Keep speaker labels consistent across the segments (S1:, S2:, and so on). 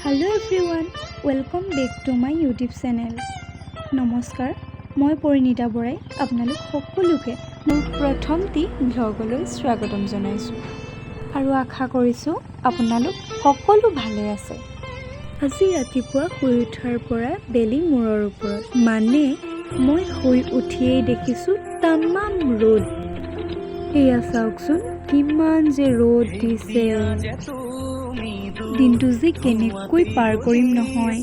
S1: Hello everyone, welcome back to my YouTube channel. নমস্কাৰ মই পৰিণীতা বৰাই আপোনালোক সকলোকে মোৰ প্ৰথমটি ভ্লগলৈ স্বাগতম জনাইছোঁ আৰু আশা কৰিছোঁ আপোনালোক সকলো ভালে আছে। আজি ৰাতিপুৱা শুই উঠাৰ পৰা বেলি মূৰৰ ওপৰত মানে মই শুই উঠিয়েই দেখিছোঁ তামাম ৰ'দ। এয়া চাওকচোন কিমান যে ৰ'দ দিছে। দিনটো যে কেনেকৈ পাৰ কৰিম নহয়,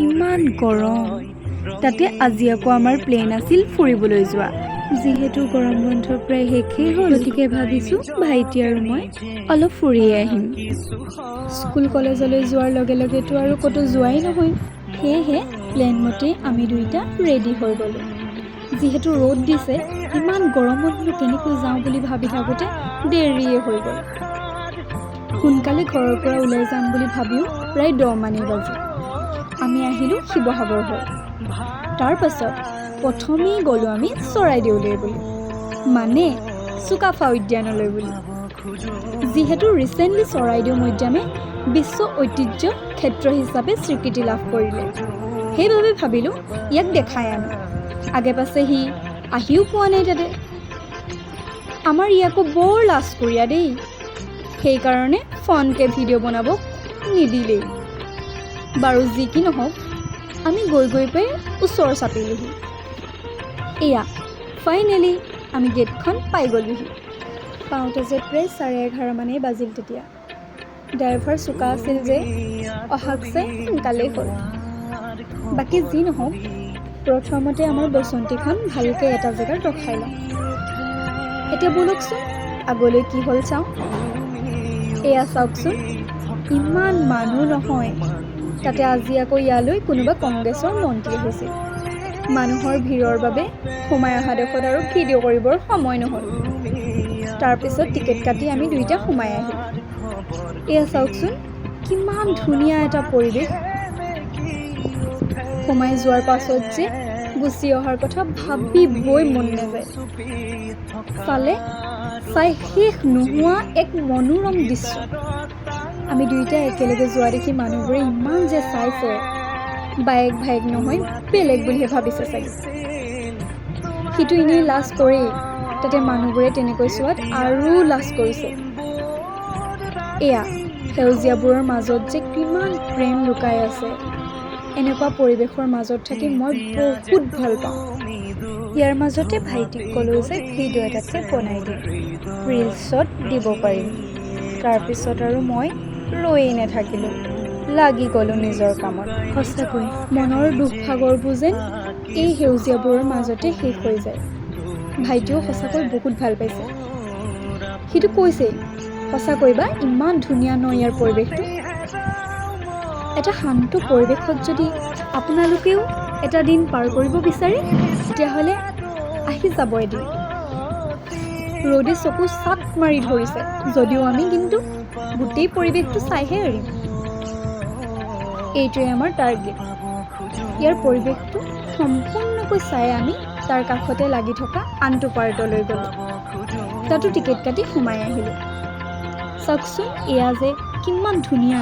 S1: ইমান গৰম। তাতে আজি আকৌ আমাৰ প্লেন আছিল ফুৰিবলৈ যোৱা। যিহেতু গৰম বন্ধ প্ৰায় শেষেই হ'ল, গতিকে ভাবিছোঁ ভাইটি আৰু মই অলপ ফুৰিয়ে আহিম। স্কুল কলেজলৈ যোৱাৰ লগে লগেতো আৰু ক'তো যোৱাই নহয়, সেয়েহে প্লেন মতে আমি দুয়োটা ৰেডি হৈ গ'লোঁ। যিহেতু ৰ'দ দিছে, ইমান গৰমতনো কেনেকৈ যাওঁ বুলি ভাবি থাকোঁতে দেৰিয়ে হৈ গ'ল। সোনকালে ঘৰৰ পৰা ওলাই যাম বুলি ভাবিও প্ৰায় 10 মানেই বাজিল। আমি আহিলোঁ শিৱসাগৰ হৈ। তাৰ পাছত প্ৰথমেই গ'লোঁ আমি চৰাইদেউলৈ বুলি, মানে চুকাফা উদ্যানলৈ বুলি। যিহেতু ৰিচেণ্টলি চৰাইদেউ মৈদামে বিশ্ব ঐতিহ্য ক্ষেত্ৰ হিচাপে স্বীকৃতি লাভ কৰিলে, সেইবাবে ভাবিলোঁ ইয়াক দেখাই আনো। আগে পাছে সি আহিও পোৱা নাই তাতে। আমাৰ ইয়াকো বৰ লাজকুৰীয়া দেই, সেইকাৰণে ফোনকে ভিডিঅ' বনাব নিদিলেই। বাৰু যি কি নহওক, আমি গৈ পাই ওচৰ চাপিলোহি। এয়া ফাইনেলি আমি গেটখন পাই গ'লোহি। পাওঁতে যে প্ৰায় 11:30 মানেই বাজিল। তেতিয়া ড্ৰাইভাৰ চোকা আছিল যে অহাক চাই সোনকালেই হ'ল। বাকী যি নহওক, প্ৰথমতে আমাৰ বসন্তীখন ভালকৈ এটা জেগাত ৰখাই লওঁ। এতিয়া ব'লকচোন আগলৈ কি হ'ল চাওঁ। এয়া চাওকচোন, ইমান মানুহ নহয়। তাতে আজি আকৌ ইয়ালৈ কোনোবা কংগ্ৰেছৰ মন্ত্ৰী আহিছিল। মানুহৰ ভিৰৰ বাবে সোমাই অহা দেশত আৰু ভিডিঅ' কৰিবৰ সময় নহ'ল। তাৰপিছত টিকেট কাটি আমি দুয়োটা সোমাই আহিলোঁ। এয়া চাওকচোন, কিমান ধুনীয়া এটা পৰিৱেশ। সোমাই যোৱাৰ পাছত যে গুচি অহাৰ কথা ভাবিবই মন নাযায়। চাই শেষ নোহোৱা এক মনোৰম দৃশ্য। আমি দুয়োটা একেলগে যোৱা দেখি মানুহবোৰে ইমান যে চাইছে, ভায়েক নহয় বেলেগ বুলিহে ভাবিছে চাগে। সিটো এনেই লাজ কৰেই, তাতে মানুহবোৰে তেনেকৈ চোৱাত আৰু লাজ কৰিছে। এয়া সেউজীয়াবোৰৰ মাজত যে কিমান প্ৰেম লুকাই আছে। এনেকুৱা পৰিৱেশৰ মাজত থাকি মই বহুত ভাল পাওঁ। ইয়াৰ মাজতে ভাইটিক ক'লোঁ যে ভিডিঅ' এটাকে বনাই দিম, ৰিলছত দিব পাৰিম। তাৰপিছত আৰু মই ৰৈয়ে নাথাকিলোঁ, লাগি গ'লোঁ নিজৰ কামত। সঁচাকৈ মনৰ দুখ ভাগৰবোৰ যেন এই সেউজীয়াবোৰৰ মাজতে শেষ হৈ যায়। ভাইটিও সঁচাকৈ বহুত ভাল পাইছে। সিটো কৈছেই, সঁচাকৈ বা ইমান ধুনীয়া ন ইয়াৰ পৰিৱেশটো। এটা শান্ত পৰিৱেশত যদি আপোনালোকেও এটা দিন পাৰ কৰিব বিচাৰে, তেতিয়াহ'লে আহি যাব এদিন। ৰ'দে চকু চাট মাৰি ধৰিছে যদিও আমি কিন্তু গোটেই পৰিৱেশটো চাইহে এৰিম। এইটোৱে আমাৰ টাৰ্গেট। ইয়াৰ পৰিৱেশটো সম্পূৰ্ণকৈ চাই আমি তাৰ কাষতে লাগি থকা আনটো পাৰ্টলৈ গ'লোঁ। তাতো টিকেট কাটি সোমাই আহিলোঁ। চাওকচোন এয়া যে কিমান ধুনীয়া।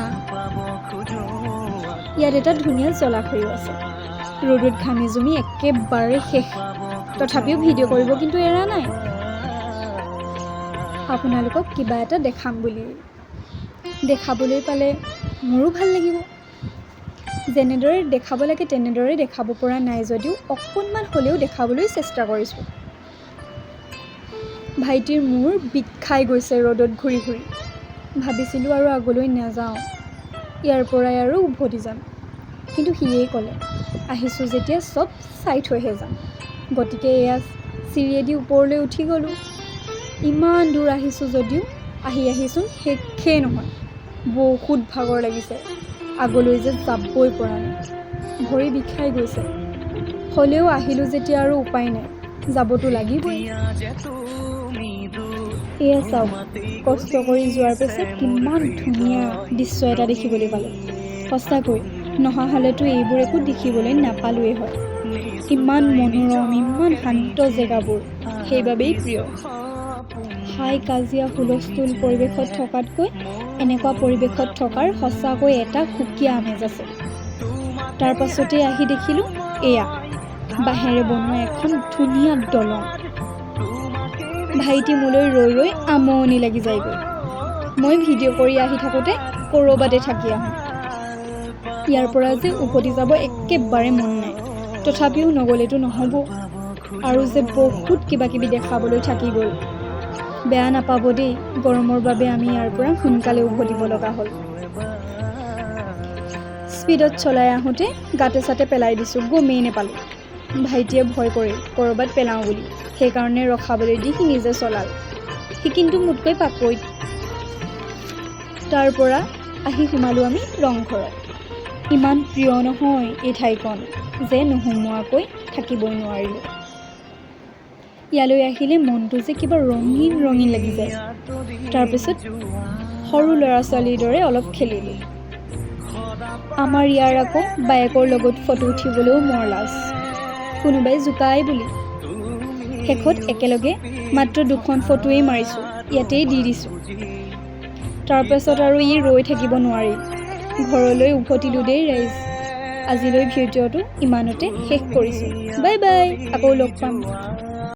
S1: ইয়াত এটা ধুনীয়া জলাশয়ো আছে। ৰ'দত ঘামি জুমি একেবাৰে শেষ, তথাপিও ভিডিঅ' কৰিব কিন্তু এৰা নাই। আপোনালোকক কিবা এটা দেখাম বুলি, দেখাবলৈ পালে মোৰো ভাল লাগিব। যেনেদৰে দেখাব লাগে তেনেদৰে দেখাব পৰা নাই যদিও অকণমান হ'লেও দেখাবলৈ চেষ্টা কৰিছোঁ। ভাইটিৰ মূৰ বিষ খাই গৈছে ৰ'দত ঘূৰি ঘূৰি। ভাবিছিলোঁ আৰু আগলৈ নাযাওঁ, ইয়াৰ পৰাই আৰু উভতি যাম। কিন্তু সিয়েই ক'লে, আহিছোঁ যেতিয়া চব চাই থৈহে যাম। গতিকে এয়া চিৰিয়েদি ওপৰলৈ উঠি গ'লোঁ। ইমান দূৰ আহিছোঁ যদিও আহিচোন শেষেই নহয়। বহুত ভাগৰ লাগিছে, আগলৈ যে যাবই পৰা নাই। ভৰি বিষাই গৈছে। হ'লেও আহিলোঁ যেতিয়া আৰু উপায় নাই, যাবতো লাগিবই। এয়া চাওক, কষ্ট কৰি যোৱাৰ পিছত কিমান ধুনীয়া দৃশ্য এটা দেখিবলৈ পালোঁ। সঁচাকৈ নহা হ'লেতো এইবোৰ একো দেখিবলৈ নাপালোৱেই হয়। ইমান মনোৰম, ইমান শান্ত জেগাবোৰ, সেইবাবেই প্ৰিয়। হাই কাজিয়া হুলস্থুল পৰিৱেশত থকাতকৈ এনেকুৱা পৰিৱেশত থকাৰ সঁচাকৈ এটা সুকীয়া আমেজ আছে। তাৰ পাছতে আহি দেখিলোঁ এয়া বাঁহেৰে বনোৱা এখন ধুনীয়া দলং। ভাইটি মোলৈ ৰৈ ৰৈ আমনি লাগি যায়গৈ। মই ভিডিঅ' কৰি আহি থাকোঁতে ক'ৰবাতে থাকি আহোঁ। ইয়াৰ পৰা যে উভতি যাব একেবাৰে মন নাই, তথাপিও নগ'লেতো নহ'ব। আৰু যে বহুত কিবা কিবি দেখাবলৈ থাকি গ'ল। বেয়া নাপাব দেই, গৰমৰ বাবে আমি ইয়াৰ পৰা সোনকালে উভতিব লগা হ'ল। স্পীডত চলাই আহোঁতে গাতে চাতে পেলাই দিছোঁ, গমেই নেপালোঁ। ভাইটিয়ে ভয় কৰে ক'ৰবাত পেলাওঁ বুলি, সেইকাৰণে ৰখাবলৈ দি সি নিজে চলাল। সি কিন্তু মোতকৈ পাকৈত। তাৰ পৰা আহি সোমালোঁ আমি ৰংঘৰত। ইমান প্ৰিয় নহয় এই ঠাইখন যে নোসোমোৱাকৈ থাকিবই নোৱাৰিলোঁ। ইয়ালৈ আহিলে মনটো যে কিবা ৰঙীন ৰঙীন লাগি যায়। তাৰপিছত সৰু ল'ৰা ছোৱালীৰ দৰে অলপ খেলিলোঁ। আমাৰ ইয়াৰ আকৌ বায়েকৰ লগত ফটো উঠিবলৈও মোৰ লাজ, কোনোবাই জোকাই বুলি। শেষত একেলগে মাত্ৰ 2খন ফটোৱেই মাৰিছোঁ, ইয়াতেই দি দিছোঁ। তাৰপাছত আৰু ই ৰৈ থাকিব নোৱাৰি, ঘৰলৈ উভতিলোঁ দেই ৰাইজ। আজিলৈ ভিডিঅ'টো ইমানতে শেষ কৰিছোঁ। বাই বাই, আকৌ লগ পাম।